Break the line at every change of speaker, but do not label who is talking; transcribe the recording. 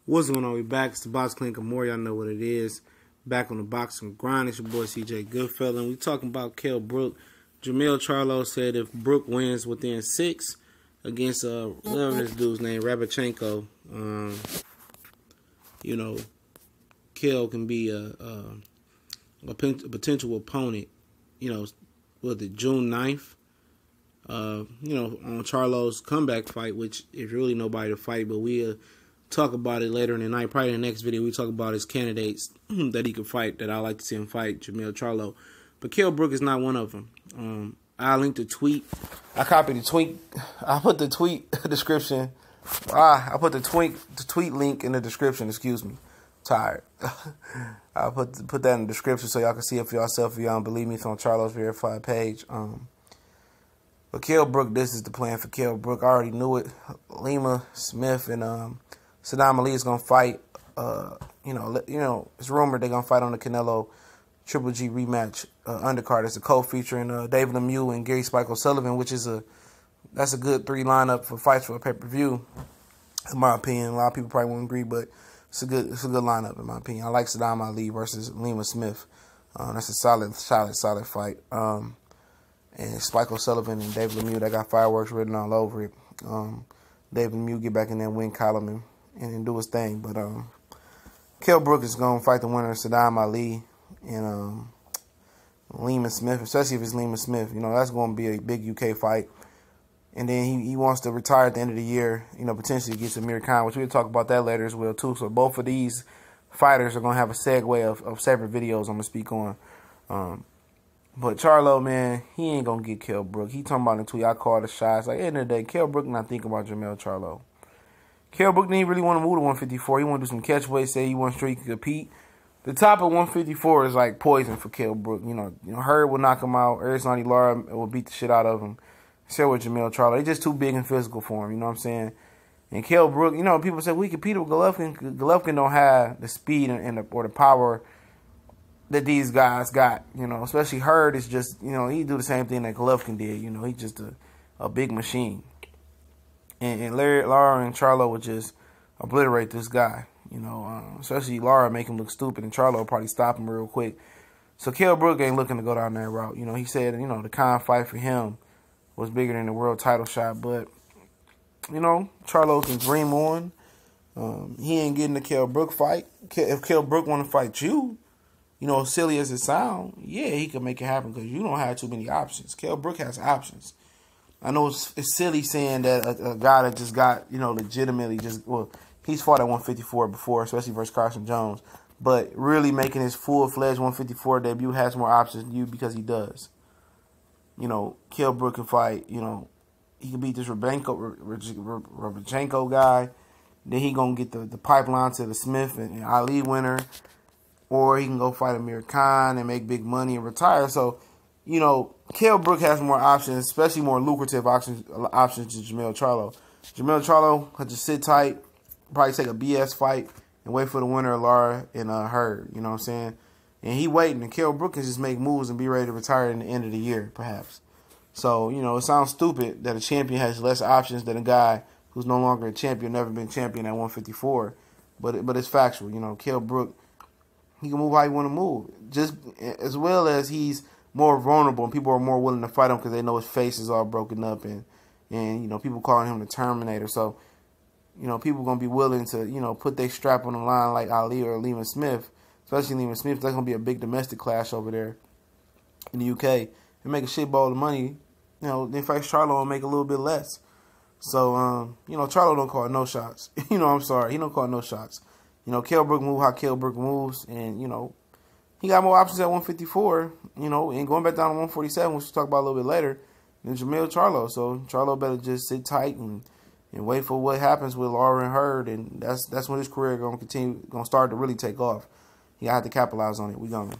What's going on? We back. It's the Box Clink of more. Y'all know what it is. Back on the boxing grind. It's your boy CJ Goodfella. And we talking about Kell Brook. Jermell Charlo said if Brook wins within 6 against whatever this dude's name, Rabachenko, you know, Kell can be a potential opponent. You know, with it June 9th. You know, on Charlo's comeback fight, which is really nobody to fight, but we talk about it later in the night. Probably in the next video, we talk about his candidates that he could fight, that I like to see him fight, Jermell Charlo. But Kell Brook is not one of them. I linked the tweet. I copied the tweet. I put the tweet description. I put the tweet link in the description. Excuse me. Tired. I put that in the description so y'all can see it for yourself if y'all don't believe me. It's on Charlo's verified page. But Kell Brook, this is the plan for Kell Brook. I already knew it. Lima Smith and Saddam Ali is gonna fight. You know, it's rumored they're gonna fight on the Canelo Triple G rematch undercard. It's a co-featuring David Lemieux and Gary Spike O'Sullivan, which is that's a good 3 lineup for fights for a pay-per-view. In my opinion, a lot of people probably won't agree, but it's a good lineup in my opinion. I like Saddam Ali versus Lima Smith. That's a solid fight. And Spike O'Sullivan and David Lemieux, that got fireworks written all over it. David Lemieux get back in that win column and do his thing. But Kell Brook is going to fight the winner of Saddam Ali and Lima Smith, especially if it's Lima Smith. You know, that's going to be a big UK fight. And then he wants to retire at the end of the year, you know, potentially against Amir Khan, which we'll talk about that later as well, too. So both of these fighters are going to have a segue of separate videos I'm going to speak on. But Charlo, man, he ain't going to get Kell Brook. He talking about in the tweet, I called the shots. Like, at the end of the day, Kell Brook not thinking about Jermell Charlo. Kell Brook didn't really want to move to 154. He want to do some catch weight, say he wants to compete. The top of 154 is like poison for Kell Brook. You know, Hurd will knock him out. Erislandy Lara will beat the shit out of him. So with Jermell Charlo. He's just too big and physical for him, you know what I'm saying? And Kell Brook, you know, people say we compete with Golovkin. Golovkin don't have the speed or the power that these guys got, you know, especially Hurd is just, you know, he do the same thing that Golovkin did, you know, he's just a big machine. And Lara and Charlo would just obliterate this guy, you know, especially Lara make him look stupid and Charlo will probably stop him real quick. So Kell Brook ain't looking to go down that route. You know, he said, you know, the Khan fight for him was bigger than the world title shot, but, you know, Charlo can dream on. He ain't getting the Kell Brook fight. If Kell Brook want to fight you, you know, silly as it sounds, yeah, he can make it happen because you don't have too many options. Kell Brook has options. I know it's silly saying that a guy that just got, you know, legitimately well, he's fought at 154 before, especially versus Carson Jones, but really making his full-fledged 154 debut has more options than you because he does. You know, Kell Brook can fight, you know, he can beat this Rabachenko guy. Then he going to get the pipeline to the Smith and Ali winner. Or he can go fight Amir Khan and make big money and retire. So, you know, Kell Brook has more options, especially more lucrative options to Jermell Charlo. Jermell Charlo had to sit tight, probably take a BS fight, and wait for the winner of Lara and Hurd. You know what I'm saying? And he waiting. And Kell Brook can just make moves and be ready to retire in the end of the year, perhaps. So, you know, it sounds stupid that a champion has less options than a guy who's no longer a champion, never been champion at 154. But it's factual. You know, Kell Brook, he can move how he want to move, just as well as he's more vulnerable and people are more willing to fight him because they know his face is all broken up and you know, people calling him the Terminator. So, you know, people going to be willing to, you know, put their strap on the line like Ali or Lima Smith, especially Lima Smith. That's going to be a big domestic clash over there in the UK. They make a shitball of money. You know, then fight Charlo and make a little bit less. So, you know, Charlo don't call no shots. You know, I'm sorry. He don't call no shots. You know, Kell Brook move how Kell Brook moves, and, you know, he got more options at 154, you know, and going back down to 147, which we'll talk about a little bit later, than Jermell Charlo. So Charlo better just sit tight and wait for what happens with Lara and Hurd, and that's when his career going to start to really take off. He got to capitalize on it. We going.